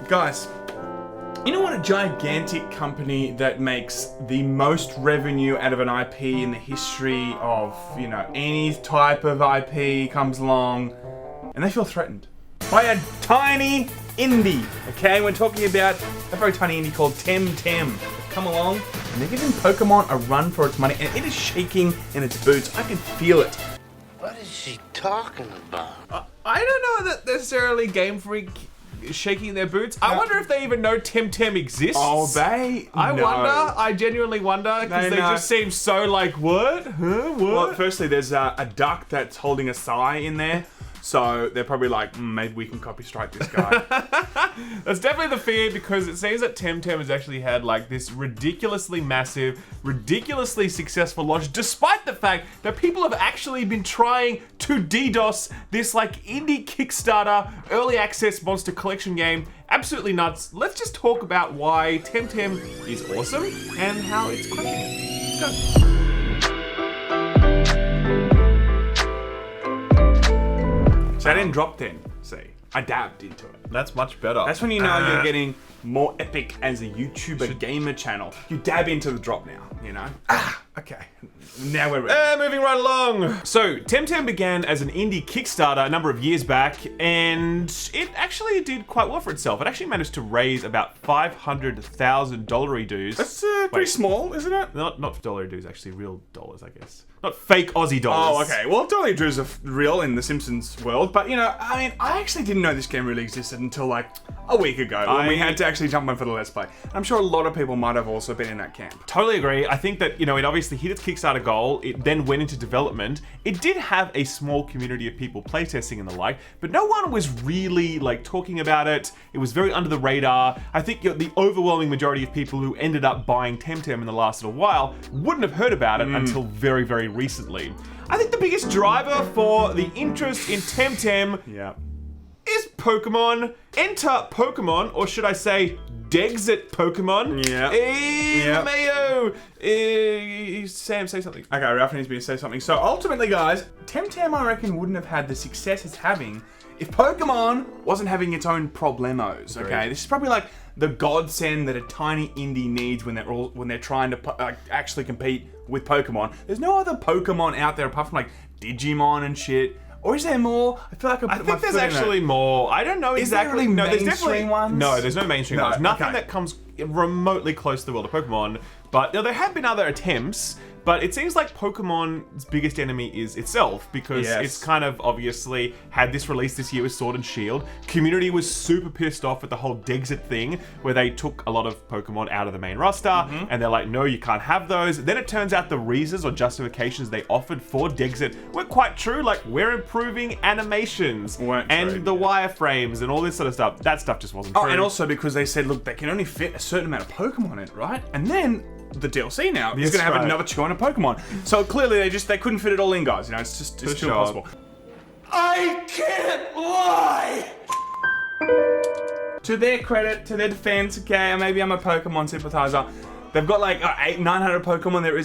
Guys, you know what a gigantic company that makes the most revenue out of an IP in the history of, any type of IP comes along, and they feel threatened by a tiny indie, okay? We're talking about a very tiny indie called Temtem. Come along, and they're giving Pokemon a run for its money, and it is shaking in its boots. I can feel it. What is she talking about? I don't know that necessarily Game Freak is shaking their boots. I wonder if they even know Temtem exists. Oh, I genuinely wonder, because they just seem so like, what? Huh? What? Well, firstly, there's a duck that's holding a sigh in there. So they're probably like, maybe we can copy strike this guy. That's definitely the fear, because it seems that Temtem has actually had like this ridiculously massive, ridiculously successful launch, despite the fact that people have actually been trying to DDoS this like indie Kickstarter early access monster collection game. Absolutely nuts. Let's just talk about why Temtem is awesome and how it's crushing it. Let's go. So I didn't drop then, see. I dabbed into it. That's much better. That's when you know you're getting more epic as a YouTuber gamer channel. You dab into the drop now, Okay. Now we're ready. Moving right along. So, Temtem began as an indie Kickstarter a number of years back, and it actually did quite well for itself. It actually managed to raise about $500,000 dues. That's pretty small, isn't it? Not dollar dues, actually real dollars, I guess. Not fake Aussie dollars. Oh, okay. Well, dollar dues are real in the Simpsons world, but I actually didn't know this game really existed until like a week ago when we had to actually jump on for the Let's Play. I'm sure a lot of people might have also been in that camp. Totally agree. I think that, it obviously hit its Kickstarter goal. It then went into development. It did have a small community of people playtesting and the like, but no one was really like talking about it. It was very under the radar. I think the overwhelming majority of people who ended up buying Temtem in the last little while wouldn't have heard about it until very, very recently. I think the biggest driver for the interest in Temtem is Pokemon. Enter Pokemon, or should I say Dexit Pokemon. Yeah. Mayo. Sam, say something. Okay, Ralph needs me to say something. So ultimately, guys, Temtem, I reckon, wouldn't have had the success it's having if Pokemon wasn't having its own problemos. Okay, Agreed. this is probably like the godsend that a tiny indie needs when they're trying to actually compete with Pokemon. There's no other Pokemon out there apart from like Digimon and shit. Or is there more? I feel like I think there's actually more. I don't know exactly. Is there really there's definitely ones? No, there's no mainstream ones. Nothing that comes remotely close to the world of Pokemon. But there have been other attempts. But it seems like Pokemon's biggest enemy is itself, because it's kind of obviously had this release this year with Sword and Shield. Community was super pissed off at the whole Dexit thing, where they took a lot of Pokemon out of the main roster, and they're like, no, you can't have those. Then it turns out the reasons or justifications they offered for Dexit were quite true, like we're improving animations and the wireframes and all this sort of stuff. That stuff just wasn't true. Oh, and also because they said, look, they can only fit a certain amount of Pokemon in it, right? And then the DLC now is going to have another 200 Pokemon. So clearly they couldn't fit it all in, guys. It's too impossible. I can't lie! To their credit, to their defense, okay, maybe I'm a Pokemon sympathizer. They've got like 900 Pokemon. There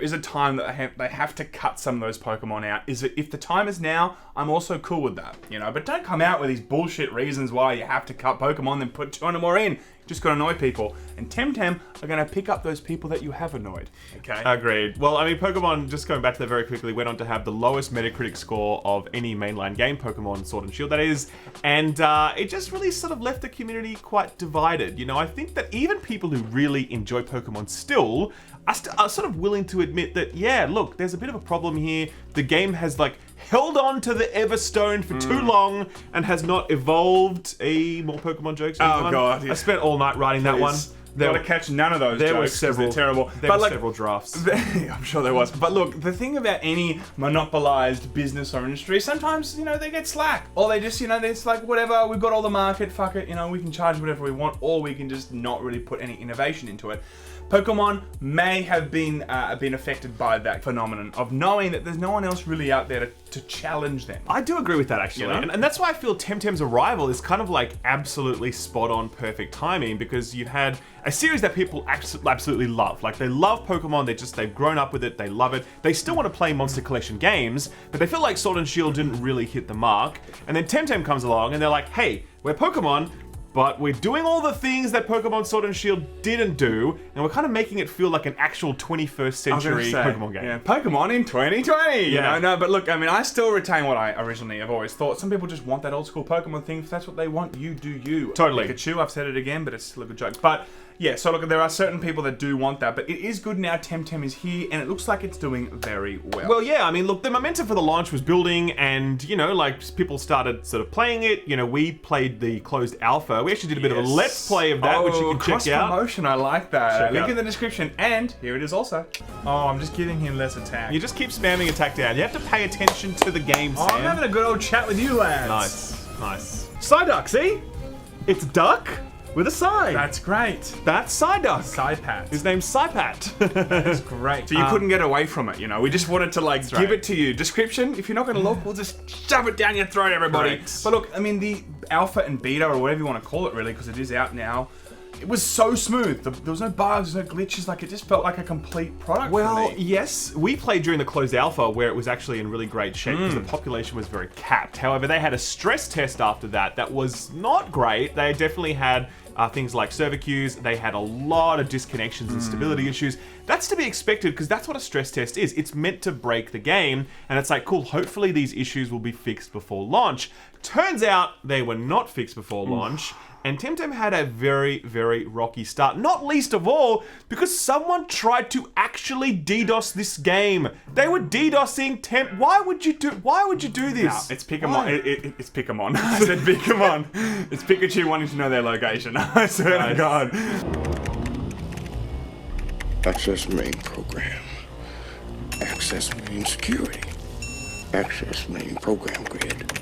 is a time that they have to cut some of those Pokemon out. If the time is now, I'm also cool with that, But don't come out with these bullshit reasons why you have to cut Pokemon, then put 200 more in. Just gotta annoy people. And Temtem are gonna pick up those people that you have annoyed. Okay. Agreed. Well, Pokemon, just going back to that very quickly, went on to have the lowest Metacritic score of any mainline game, Pokemon Sword and Shield, that is. And it just really sort of left the community quite divided. I think that even people who really enjoy Pokemon still are sort of willing to admit that, yeah, look, there's a bit of a problem here. The game has held on to the Everstone for too long and has not evolved. More Pokemon jokes. Oh god, I spent all night writing that one. Got to catch none of those. There jokes, were several. they're terrible. There were several drafts. I'm sure there was. But look, the thing about any monopolized business or industry, sometimes they get slack, or they just it's like whatever. We've got all the market. Fuck it. We can charge whatever we want, or we can just not really put any innovation into it. Pokemon may have been affected by that phenomenon of knowing that there's no one else really out there to challenge them. I do agree with that, actually. And that's why I feel Temtem's arrival is kind of like absolutely spot on perfect timing, because you had a series that people absolutely love. Like, they love Pokemon, they've grown up with it, they love it. They still want to play Monster Collection games, but they feel like Sword and Shield didn't really hit the mark. And then Temtem comes along and they're like, hey, we're Pokemon, but we're doing all the things that Pokemon Sword and Shield didn't do, and we're kind of making it feel like an actual 21st century Pokemon game. Yeah, Pokemon in 2020. You know, no, but look, I mean, I still retain what I originally have always thought. Some people just want that old school Pokemon thing. If that's what they want, you do you. Totally. Pikachu, I've said it again, but it's still a good joke. But yeah, so look, there are certain people that do want that, but it is good now. Temtem is here, and it looks like it's doing very well. Well, yeah, I mean, look, the momentum for the launch was building, and, you know, like, people started sort of playing it. You know, we played the closed alpha. We actually did a bit of a let's play of that, which you can check out. Cross-promotion, I like that. Check Link out. in the description, and here it is also. Oh, I'm just giving him less attack. You just keep spamming attack down. You have to pay attention to the game, Sam. I'm having a good old chat with you lads. Nice, nice. Psyduck, see? It's duck with a side. That's great. That's Psyduck. Psypat. His name's Psypat. That's great. So you couldn't get away from it, you know? We just wanted to, like, give it to you. Description, if you're not going to look, we'll just shove it down your throat, everybody. Correct. But look, I mean, the alpha and beta, or whatever you want to call it, really, because it is out now, it was so smooth. There was no bugs, no glitches. Like, it just felt like a complete product Well, for me. yes, we played during the closed alpha where it was actually in really great shape because the population was very capped. However, they had a stress test after that was not great. They definitely had things like server queues. They had a lot of disconnections and stability issues. That's to be expected because that's what a stress test is. It's meant to break the game, and it's like, cool, hopefully these issues will be fixed before launch. Turns out they were not fixed before launch. And Temtem had a very, very rocky start. Not least of all, because someone tried to actually DDoS this game. They were DDoSing Temp. Why would you do this? No, it's Pokemon. It's Pokemon. I said Pokemon. It's Pikachu wanting to know their location. I swear to God. Access main program. Access main security. Access main program grid.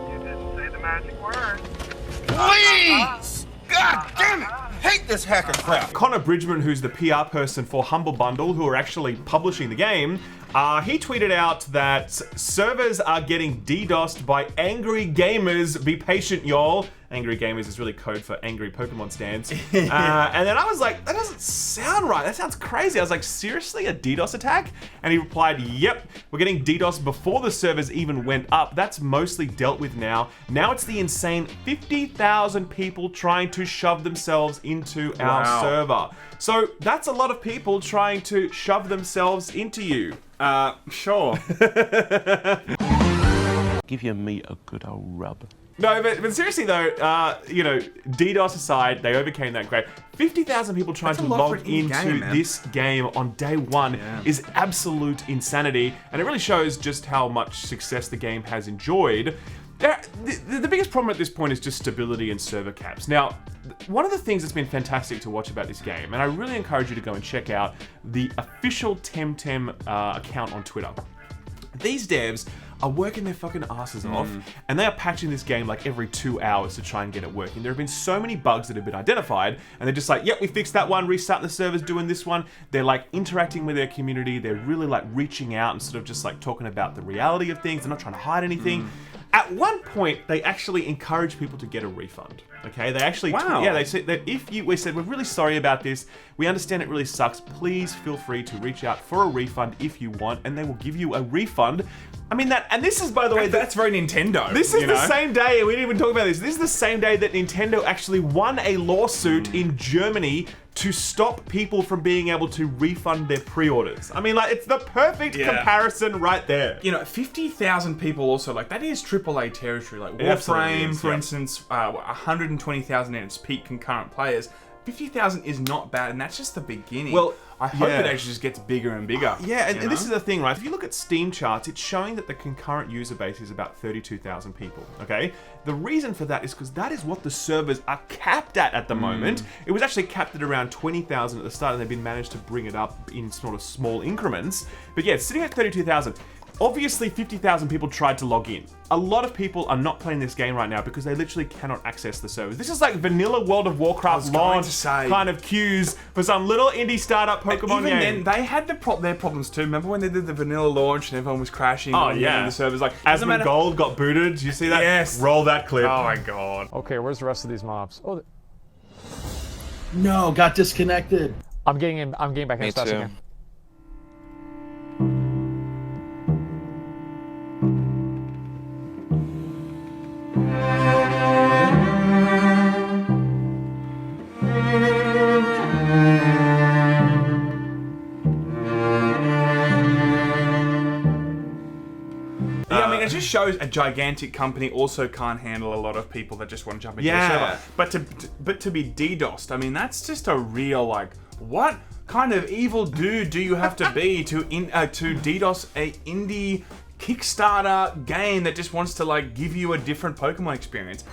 You didn't say the magic word. Please! God damn it! Hate this hacker crap! Connor Bridgman, who's the PR person for Humble Bundle, who are actually publishing the game, he tweeted out that servers are getting DDoSed by angry gamers. Be patient, y'all. Angry gamers is really code for angry Pokemon stands. And then I was like, that doesn't sound right. That sounds crazy. I was like, seriously, a DDoS attack? And he replied, yep, we're getting DDoS before the servers even went up. That's mostly dealt with now. Now it's the insane 50,000 people trying to shove themselves into our server. So that's a lot of people trying to shove themselves into you. Sure. Give your meat a good old rub. No, but seriously though, you know, DDoS aside, they overcame that great. 50,000 people trying to log into this game on day one is absolute insanity, and it really shows just how much success the game has enjoyed. The biggest problem at this point is just stability and server caps. Now, one of the things that's been fantastic to watch about this game, and I really encourage you to go and check out the official Temtem account on Twitter. These devs are working their fucking asses off, and they are patching this game like every 2 hours to try and get it working. There have been so many bugs that have been identified, and they're just like, yep, we fixed that one, restarting the servers, doing this one. They're like interacting with their community. They're really like reaching out and sort of just like talking about the reality of things. They're not trying to hide anything. At one point, they actually encouraged people to get a refund. Okay, they actually, they said that we said, we're really sorry about this. We understand it really sucks. Please feel free to reach out for a refund if you want, and they will give you a refund. I mean and this is, by the way, that's very Nintendo. This is the same day, we didn't even talk about this. This is the same day that Nintendo actually won a lawsuit in Germany to stop people from being able to refund their pre-orders. I mean, like, it's the perfect comparison right there. You know, 50,000 people also, like, that is AAA territory. Like, It absolutely Warframe, is, for instance, 120,000 in its peak concurrent players. 50,000 is not bad, and that's just the beginning. Well, I hope it actually just gets bigger and bigger. Yeah, and this is the thing, right? If you look at Steam charts, it's showing that the concurrent user base is about 32,000 people, okay? The reason for that is because that is what the servers are capped at the moment. It was actually capped at around 20,000 at the start, and they've been managed to bring it up in sort of small increments. But yeah, it's sitting at 32,000. Obviously, 50,000 people tried to log in. A lot of people are not playing this game right now because they literally cannot access the servers. This is like vanilla World of Warcraft launch kind of queues for some little indie startup Pokemon game. Even then, they had their problems too. Remember when they did the vanilla launch and everyone was crashing? Oh yeah, the servers like Asmongold got booted. Did you see that? Yes. Roll that clip. Oh my god. Okay, where's the rest of these mobs? Oh, No, got disconnected. I'm getting back in as fast as I can. shows a gigantic company also can't handle a lot of people that just want to jump into a server. But to be DDoSed, I mean, that's just a real, like, what kind of evil dude do you have to be to DDoS a indie Kickstarter game that just wants to, like, give you a different Pokemon experience?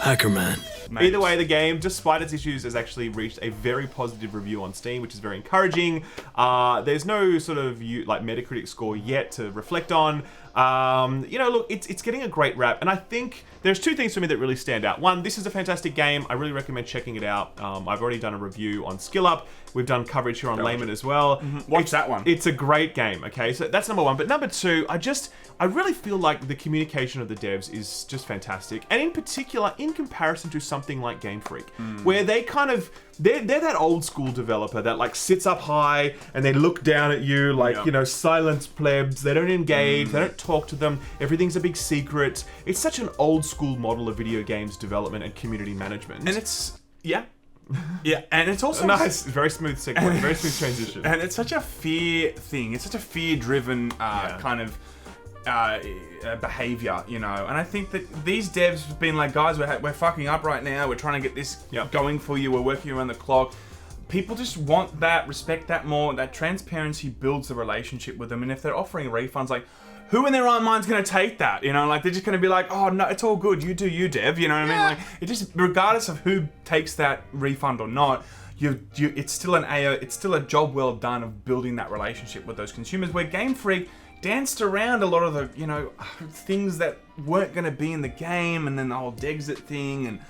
Hackerman. Either way, the game, despite its issues, has actually reached a very positive review on Steam, which is very encouraging. There's no sort of Metacritic score yet to reflect on. Look, it's getting a great rap, and I think there's two things for me that really stand out. One, this is a fantastic game. I really recommend checking it out. I've already done a review on SkillUp. We've done coverage here on Layman as well. Watch that one. It's a great game, okay? So that's number one. But number two, I really feel like the communication of the devs is just fantastic. And in particular, in comparison to something like Game Freak, where they kind of, they're that old school developer that like sits up high and they look down at you like, silent plebs. They don't engage, they don't talk to them. Everything's a big secret. It's such an old school model of video games development and community management. And it's, and it's also nice, very smooth segue, very smooth transition. And it's such a fear thing. It's such a fear-driven kind of behavior, And I think that these devs have been like, guys, we're fucking up right now. We're trying to get this going for you. We're working around the clock. People just want that, respect that more. That transparency builds the relationship with them. And if they're offering refunds, like, who in their right mind's going to take that? Like, they're just going to be like, oh, no, it's all good. You do you, Dev. You know what I mean? Like, it just, regardless of who takes that refund or not, it's still it's still a job well done of building that relationship with those consumers. Where Game Freak danced around a lot of the, things that weren't going to be in the game, and then the whole Dexit thing, and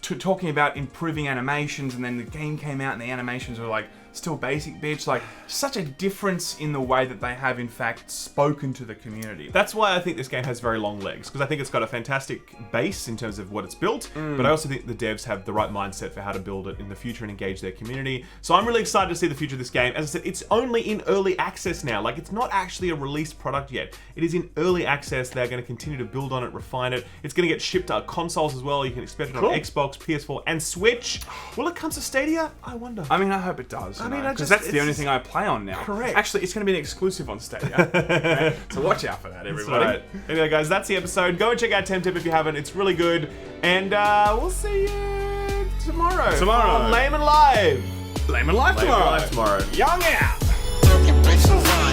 talking about improving animations, and then the game came out and the animations were like, still basic, bitch. Like, such a difference in the way that they have, in fact, spoken to the community. That's why I think this game has very long legs, because I think it's got a fantastic base in terms of what it's built, but I also think the devs have the right mindset for how to build it in the future and engage their community. So I'm really excited to see the future of this game. As I said, it's only in early access now. Like, it's not actually a released product yet. It is in early access. They're going to continue to build on it, refine it. It's going to get shipped to consoles as well. You can expect it on Xbox, PS4, and Switch. Will it come to Stadia? I wonder. I mean, I hope it does. Because that's the only thing I play on now. Correct. Actually, it's going to be an exclusive on Stadia. So watch out for that, everybody. Right. Anyway, guys, that's the episode. Go and check out Temtip if you haven't. It's really good. And we'll see you tomorrow. On Layman Live. Layman Live tomorrow. Young out. It's so fun.